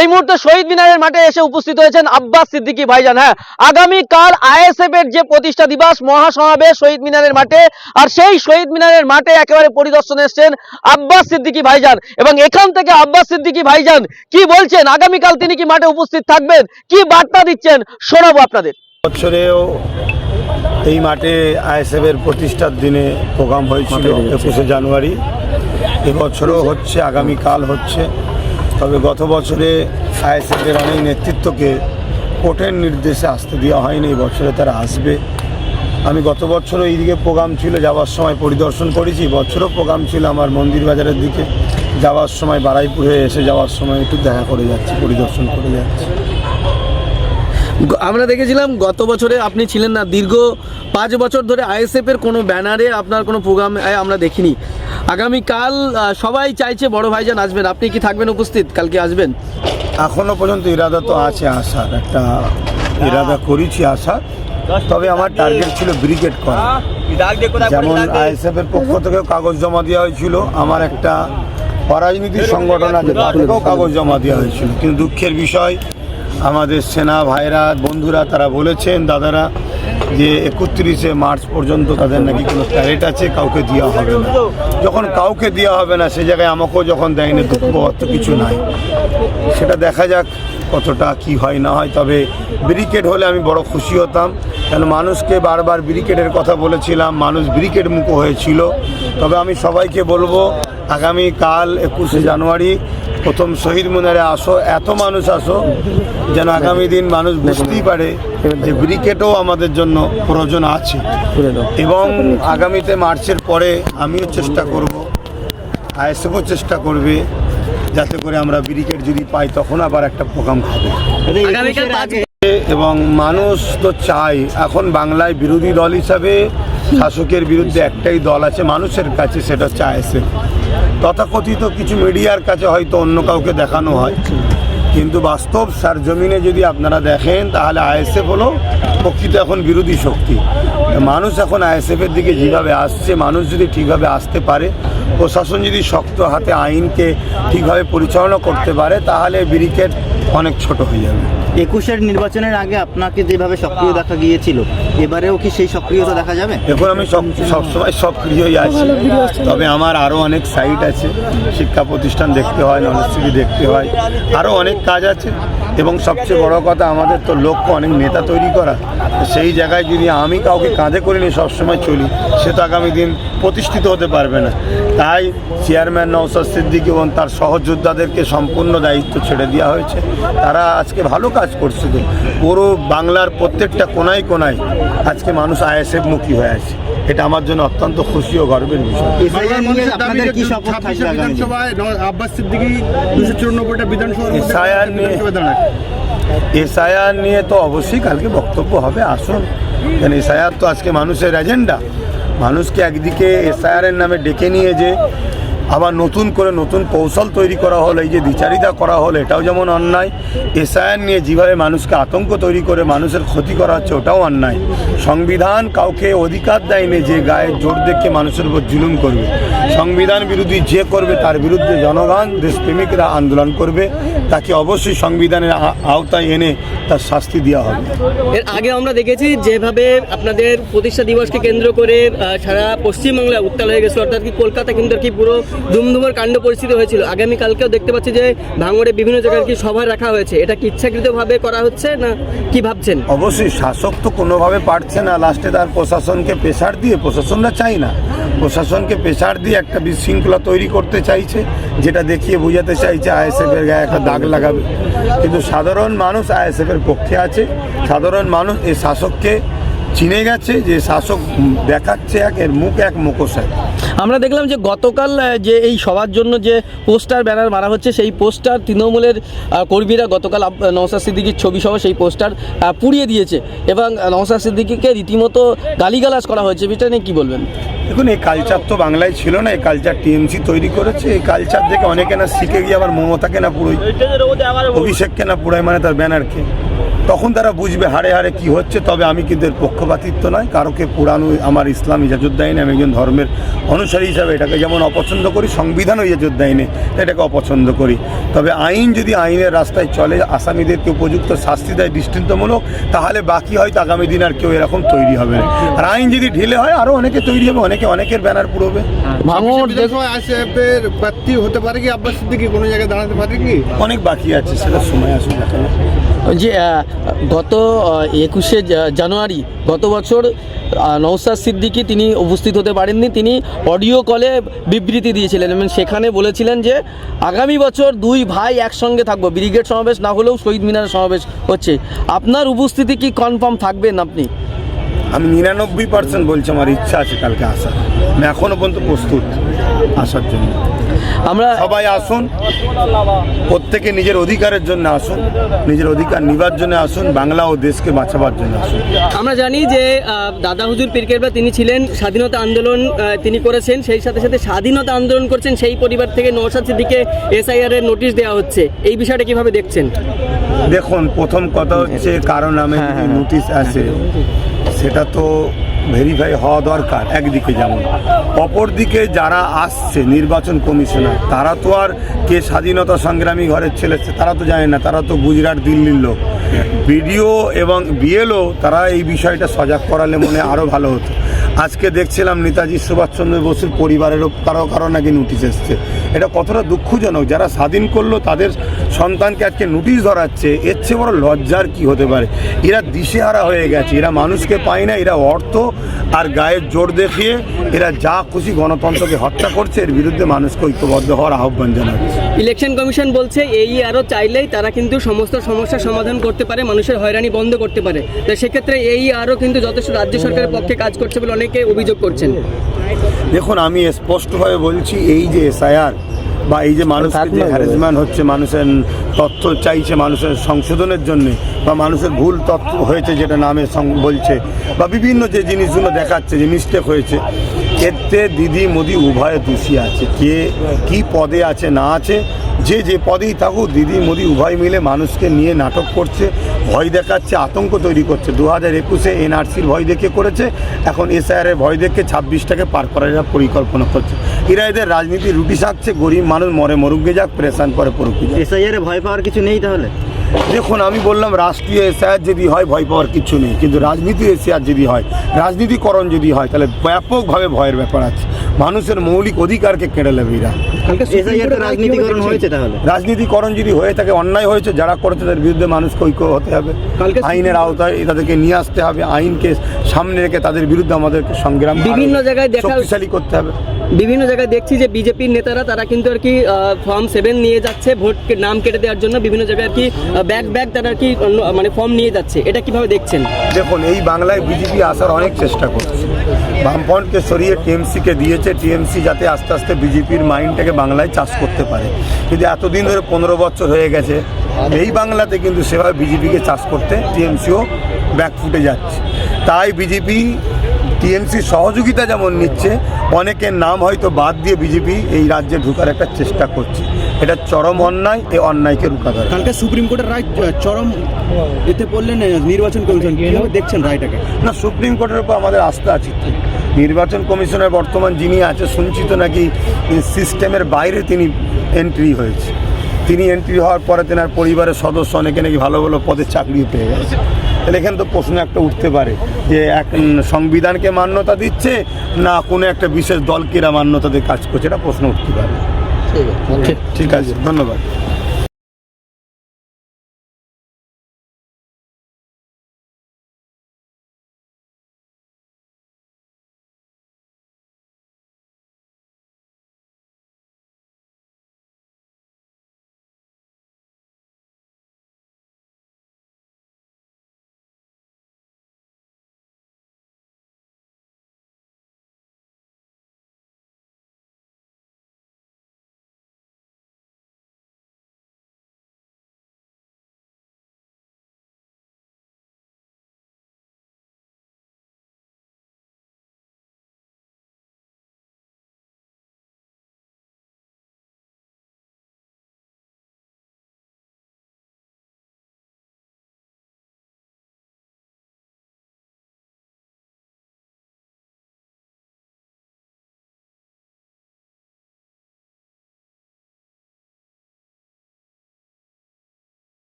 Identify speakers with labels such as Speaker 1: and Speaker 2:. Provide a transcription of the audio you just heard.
Speaker 1: এই মুহূর্তে শহীদ মিনারের মাঠে এসে উপস্থিত হয়েছেন আব্বাস সিদ্দিকী ভাইজান। হ্যাঁ, আগামীকাল আইএসএফ এর যে প্রতিষ্ঠা দিবস মহাসমাবেশ শহীদ মিনারের মাঠে, আর সেই শহীদ মিনারের মাঠে একেবারে পরিদর্শনে এসেছেন আব্বাস সিদ্দিকী ভাইজান। এবং এখান থেকে আব্বাস সিদ্দিকী ভাইজান কি বলছেন, আগামীকাল তিনি কি মাঠে উপস্থিত থাকবেন, কি বার্তা দিচ্ছেন শোনাবো আপনাদের।
Speaker 2: বছরেও এই মাঠে আইএসএফ এর প্রতিষ্ঠার দিনে প্রোগ্রাম হয়েছিল 21শে জানুয়ারি। এবছরও হচ্ছে, আগামীকাল হচ্ছে। তবে গত বছরে আইএসএফ এর অনেক নেতৃত্বকে কোর্টের নির্দেশে আসতে দেওয়া হয়নি, এই বছরে তারা আসবে। আমি গত বছরও এইদিকে প্রোগ্রাম ছিল, যাওয়ার সময় পরিদর্শন করেছি। বছরও প্রোগ্রাম ছিল আমার মন্দির বাজারের দিকে, যাওয়ার সময় বারাইপুরে এসে যাওয়ার সময় একটু দেখা করে যাচ্ছি, পরিদর্শন করে যাচ্ছি।
Speaker 3: আমরা দেখেছিলাম গত বছরে আপনি ছিলেন না, দীর্ঘ 5 বছর ধরে আইএসএফ এর কোনো ব্যানারে আপনার কোনো প্রোগ্রাম আমরা দেখিনি। আগামীকাল সবাই চাইছে বড় ভাইজান আসবেন, আপনি কি থাকবেন উপস্থিত, কালকে আসবেন?
Speaker 2: এখনো পর্যন্ত ইরাদা তো আছে, আসার একটা ইরাদা করেছি আসার। তবে আমার টার্গেট ছিল ব্রিগেড করা, যেমন আইএসএফ এর পক্ষ থেকেও কাগজ জমা দেওয়া হয়েছিল, আমার একটা অরাজনৈতিক সংগঠন আছে তাদেরকেও কাগজ জমা দেওয়া হয়েছিল। কিন্তু দুঃখের বিষয়, আমাদের সেনা ভাইরা বন্ধুরা তারা বলেছেন, দাদারা, যে 31শে মার্চ পর্যন্ত তাদের নাকি কোনো প্যারেড আছে, কাউকে দেওয়া হবে না। যখন কাউকে দেওয়া হবে না, সে জায়গায় আমাকেও যখন দেয়নি, দুঃখ পাওয়ার তো কিছু নাই। সেটা দেখা যাক কতটা কি হয় না হয়। তবে ব্রিকেড হলে আমি বড় খুশি হতাম, কেন মানুষকে বারবার ব্রিকেডের কথা বলেছিলাম, মানুষ ব্রিকেড মুখ হয়েছিল। তবে আমি সবাইকে বলবো, আগামীকাল 21শে জানুয়ারি প্রথম শহীদ মিনারে আসো, এত মানুষ আসো যেন আগামী দিন মানুষ বুঝতেই পারে যে ব্রিকেডও আমাদের জন্য প্রয়োজন আছে। এবং আগামীতে মার্চের পরে আমিও চেষ্টা করব, আইএসএফও চেষ্টা করবে, যাতে করে আমরা ব্রিকেড যদি পাই তখন আবার একটা প্রোগ্রাম হবে। এবং মানুষ তো চাই, এখন বাংলায় বিরোধী দল হিসাবে শাসকের বিরুদ্ধে একটাই দল আছে মানুষের কাছে, সেটা হচ্ছে আইএসএফ। তথাকথিত কিছু মিডিয়ার কাছে হয়তো অন্য কাউকে দেখানো হয়, কিন্তু বাস্তব সারজমিনে যদি আপনারা দেখেন তাহলে আইএসএফ হলো প্রকৃত এখন বিরোধী শক্তি। মানুষ এখন আইএসএফের দিকে যেভাবে আসছে, মানুষ যদি ঠিকভাবে আসতে পারে, প্রশাসন যদি শক্ত হাতে আইনকে ঠিকভাবে পরিচালনা করতে পারে, তাহলে ব্যারিকেড অনেক ছোট হয়ে যাবে।
Speaker 4: 21-এর নির্বাচনের আগে আপনাকে যেভাবে সক্রিয় দেখা গিয়েছিল, এবারেও কি সেই সক্রিয়তা দেখা যাবে?
Speaker 2: এখন আমি সবসময় সক্রিয়ই আছি, তবে আমার আরও অনেক সাইট আছে, শিক্ষা প্রতিষ্ঠান দেখতে হয়, নলেজ দেখতে হয়, আরও অনেক কাজ আছে। এবং সবচেয়ে বড় কথা, আমাদের তো লক্ষ্য অনেক নেতা তৈরি করা। সেই জায়গায় যদি আমি কাউকে কাঁধে করে নিয়ে সবসময় চলি, সে তো আগামী দিন প্রতিষ্ঠিত হতে পারবে না। তাই চেয়ারম্যান নওশাদ সিদ্দিকী এবং তার সহযোদ্ধাদেরকে সম্পূর্ণ দায়িত্ব ছেড়ে দেওয়া হয়েছে। তারা আজকে ভালো কাজ করছে, তো পুরো বাংলার প্রত্যেকটা কোনায় কোনায় আজকে মানুষ আইএসএফ মুখী হয়ে আছে। এটা আমার জন্য অত্যন্ত খুশি ও গর্বের বিষয়। এসআইআর নিয়ে তো অবশ্যই কালকে বক্তব্য হবে, আসুন। কেন এসআইআর তো আজকে মানুষের এজেন্ডা। মানুষকে একদিকে এসআইআরের নামে ডেকে নিয়ে যে আবার নতুন করে নতুন কৌশল তৈরি করা হলো, এই যে দ্বিচারিতা করা হলো, এটাও যেমন অন্যায়। এসআইআর নিয়ে যেভাবে মানুষকে আতঙ্ক তৈরি করে মানুষের ক্ষতি করা হচ্ছে, ওটাও অন্যায়। সংবিধান কাউকে অধিকার দেয়নি যে গায়ের জোর দেখে মানুষের উপর জুলুম করবে। সংবিধান বিরোধী যে করবে তার বিরুদ্ধে জনগণ, দেশপ্রেমিকরা আন্দোলন করবে, তাকে অবশ্যই সংবিধানের আওতায় এনে তার শাস্তি দেওয়া হবে।
Speaker 3: এর আগে আমরা দেখেছি যেভাবে আপনাদের প্রতিষ্ঠা দিবসকে কেন্দ্র করে সারা পশ্চিমবাংলায় উত্তাল হয়ে গেছে, অর্থাৎ কি কলকাতা কিন্তু কি পুরো ধুমধুমার কাণ্ড পরিস্থিতি হয়েছিল। আগামীকালকেও দেখতে পাচ্ছি যে ভাঙড়ে বিভিন্ন জায়গায় কি সভা রাখা হয়েছে, এটা কি ইচ্ছাকৃতভাবে করা হচ্ছে না কি ভাবছেন?
Speaker 2: অবশ্যই শাসক তো কোনোভাবে পারছে না, লাস্টে তার প্রশাসনকে প্রেসার দিয়ে, প্রশাসনরা চাই না, প্রশাসনকে প্রেসার দিয়ে একটা বিশৃঙ্খলা তৈরি করতে চাইছে, যেটা দেখিয়ে বোঝাতে চাইছে আইএসএফের গায়ে একটা দাগ লাগাবে। কিন্তু সাধারণ মানুষ আইএসএফের পক্ষে আছে। সাধারণ মানুষ এই শাসককে চিনে গেছে, যে শাসক দেখাচ্ছে এর মুখ এক মুখোশ।
Speaker 3: আমরা দেখলাম যে গতকাল যে এই সবার জন্য যে পোস্টার ব্যানার মারা হচ্ছে, সেই পোস্টার তৃণমূলের কর্মীরা গতকাল নওশাদ সিদ্দিকীর ছবি সহ সেই পোস্টার পুড়িয়ে দিয়েছে এবং নওশাদ সিদ্দিকীকে রীতিমতো গালিগালাজ করা হয়েছে। এটা নিয়ে কী বলবেন?
Speaker 2: দেখুন, এই কালচার তো বাংলায় ছিল না, এই কালচার টিএমসি তৈরি করেছে। এই কালচার দেখে অনেকে না শিখে গিয়ে আবার মমতাকে না পুরোই, অভিষেককে না পুরাই, মানে তার ব্যানারকে। তখন তারা বুঝবে হাড়ে হাড়ে কি হচ্ছে। তবে আমি কিন্তু এর পক্ষপাতিত্ব নয়, কারোকে পুরানো আমার ইসলাম ইজাজত দেয়নি। আমি একজন ধর্মের অনুসারী হিসাবে এটাকে যেমন অপছন্দ করি, সংবিধানও ইজাজত দেয়নি, এটাকে অপছন্দ করি। তবে আইন যদি আইনের রাস্তায় চলে, আসামিদেরকে উপযুক্ত শাস্তি দেয় দৃষ্টান্তমূলক, তাহলে বাকি হয়তো আগামী দিন আর কেউ এরকম তৈরি হবে না। আর আইন যদি ঢিলে হয় আরও অনেকে তৈরি হবে, অনেকের ব্যানার পুরোবে।
Speaker 1: ভাঙড়
Speaker 5: আইএসএফের প্রার্থী হতে পারে কি আব্বাস সিদ্দিকী, কোনো জায়গায় দাঁড়াতে পারে কি?
Speaker 2: অনেক বাকি আছে, সেটা সময় আসুন।
Speaker 1: যে গত 21শে জানুয়ারি গত বছর নওশাদ সিদ্দিকী তিনি উপস্থিত হতে পারেননি। তিনি অডিও কলে বিবৃতি দিয়েছিলেন এবং সেখানে বলেছিলেন যে আগামী বছর দুই ভাই একসঙ্গে থাকবো, ব্রিগেড সমাবেশ না হলেও শহীদ মিনারের সমাবেশ হচ্ছে। আপনার উপস্থিতি কি কনফার্ম থাকবেন আপনি?
Speaker 2: আমি 99% বলছি আমার ইচ্ছা আছে কালকে আসার। আমি এখনও পর্যন্ত প্রস্তুত আসার জন্য।
Speaker 1: আমরা
Speaker 2: সবাই আসুন, প্রত্যেকে নিজের অধিকারের জন্য আসুন, নিজের অধিকার নিবার জন্য আসুন, বাংলা ও দেশকে বাঁচাবার জন্য আসুন।
Speaker 3: আমরা জানি যে দাদা হুজুর পীর কেবলা তিনি ছিলেন, স্বাধীনতা আন্দোলন তিনি করেছেন, সেই সাথে সাথে স্বাধীনতা আন্দোলন করছেন সেই পরিবার থেকে নওশাদ সিদ্দিকীকে এসআইআর এর নোটিশ দেওয়া হচ্ছে। এই বিষয়টা কিভাবে দেখছেন?
Speaker 2: দেখুন, প্রথম কথা হচ্ছে কারণ আমি নোটিশ আসে সেটা তো ভেরিফাই হওয়া দরকার একদিকে, যেমন অপরদিকে যারা আসছে নির্বাচন কমিশনার তারা তো আর কে স্বাধীনতা সংগ্রামী ঘরের ছেলে তারা তো জানে না, তারা তো গুজরাট দিল্লির লোক। বিডিও এবং বিএলও তারা এই বিষয়টা সজাগ করালে মনে আরও ভালো হতো। আজকে দেখছিলাম নেতাজি সুভাষচন্দ্র বসুর পরিবারেরও কারো নাকি নোটিশ এসছে। এটা কতটা দুঃখজনক, যারা স্বাধীন করলো তাদের সন্তানকে আজকে নোটিশ ধরাচ্ছে, এর চেয়ে বড় লজ্জার কি হতে পারে? এরা দিশেহারা হয়ে গেছে, এরা মানুষকে পায় না, এরা অর্থ আর গায়ের জোর দেখিয়ে এরা যা খুশি গণতন্ত্রকে হত্যা করছে। এর বিরুদ্ধে মানুষকে ঐক্যবদ্ধ হওয়ার আহ্বান জানাচ্ছে।
Speaker 3: ইলেকশন কমিশন বলছে এই আরও চাইলেই তারা কিন্তু সমস্ত সমস্যার সমাধান করতে পারে, মানুষের হয়রানি বন্ধ করতে পারে। তো সেক্ষেত্রে এই আরও কিন্তু যথেষ্ট রাজ্য সরকারের পক্ষে কাজ করছে বলে অনেকে অভিযোগ করছেন।
Speaker 2: দেখুন, আমি স্পষ্টভাবে বলছি, এই যে এসআইআর বা এই যে মানুষের যে হ্যারাসমেন্ট হচ্ছে, মানুষের তথ্য চাইছে মানুষের সংশোধনের জন্য, বা মানুষের ভুল তথ্য হয়েছে যেটা নামে বলছে, বা বিভিন্ন যে জিনিসগুলো দেখাচ্ছে যে মিস্টেক হয়েছে, এতে দিদি মোদি উভয়ে দোষী আছে। কে কি পদে আছে না আছে, যে পদেই থাকুক, দিদি মোদি উভয় মিলে মানুষকে নিয়ে নাটক করছে, ভয় দেখাচ্ছে, আতঙ্ক তৈরি করছে। 2021-এ এনআরসির ভয় দেখে করেছে, এখন এসআইআরের ভয় দেখে 26টাকে পার করার পরিকল্পনা করছে। এরা এদের রাজনীতির রুটি শাকছে, গরিব মানুষ মরে মরুকে যাক, প্রেশান করে পড়ুক।
Speaker 4: এসআইআর ভয় পাওয়ার কিছু নেই তাহলে?
Speaker 2: দেখুন, আমি বললাম রাষ্ট্রীয় এসআইআর যদি হয় ভয় পাওয়ার কিছু নেই, কিন্তু রাজনীতি এসআইআর যদি হয়, রাজনীতিকরণ যদি হয়, তাহলে ব্যাপকভাবে ভয়ের ব্যাপার আছে। মানুষের মৌলিক অধিকারকে কেড়ে নেবে এরা।
Speaker 4: রাজনীতিকরণ হয়েছে, তাহলে
Speaker 2: রাজনীতিকরণ যদি হয়ে থাকে, অন্যায় হয়েছে, যারা করেছে তাদের বিরুদ্ধে মানুষকে ঐক্য হতে হবে, আইনের আওতায় তাদেরকে নিয়ে আসতে হবে, আইনকে সামনে রেখে তাদের বিরুদ্ধে আমাদেরকে সংগ্রাম
Speaker 3: বিভিন্ন জায়গায়
Speaker 2: শক্তিশালী করতে হবে।
Speaker 3: বিভিন্ন জায়গায় দেখছি যে বিজেপির নেতারা তারা কিন্তু আর কি ফর্ম 7 নিয়ে যাচ্ছে ভোট নাম কেটে দেওয়ার জন্য, বিভিন্ন জায়গায় আর কি ব্যাগ তারা আর কি মানে ফর্ম নিয়ে যাচ্ছে। এটা কিভাবে দেখছেন?
Speaker 2: দেখুন, এই বাংলায় বিজেপি আসার অনেক চেষ্টা করছে, বামফ্রন্টকে সরিয়ে টিএমসিকে দিয়েছে, টিএমসি যাতে আস্তে আস্তে বিজেপির মাইন্ডটাকে বাংলায় চাষ করতে পারে। কিন্তু এতদিন ধরে 15 বছর হয়ে গেছে এই বাংলাতে কিন্তু সেভাবে বিজেপিকে চাষ করতে টিএমসিও ব্যাকফুটে যাচ্ছে। তাই বিজেপি টিএমসির সহযোগিতা যেমন নিচ্ছে, অনেকের নাম হয়তো বাদ দিয়ে বিজেপি এই রাজ্যে ঢোকার একটা চেষ্টা করছে। এটা চরম অন্যায়, এই অন্যায়কে রুখা দরকার।
Speaker 5: কালকে সুপ্রিম কোর্টের রায় চরম এতে পড়লেন নির্বাচন কমিশন, কিভাবে দেখছেন রায়টাকে?
Speaker 2: না, সুপ্রিম কোর্টের উপর আমাদের আস্থা আছে। নির্বাচন কমিশনের বর্তমান যিনি আছে, শুনছি তো নাকি সিস্টেমের বাইরে তিনি এন্ট্রি হয়েছে। তিনি এন্ট্রি হওয়ার পরে তেনার পরিবারের সদস্য অনেকে নাকি ভালো ভালো পদে চাকরিও পেয়ে গেছে। তাহলে এখানে তো প্রশ্ন একটা উঠতে পারে যে এক সংবিধানকে মান্যতা দিচ্ছে না কোনো একটা বিশেষ দলকে এরা মান্যতা দিয়ে কাজ করছে, এটা প্রশ্ন উঠতে পারে। ঠিক আছে, ধন্যবাদ।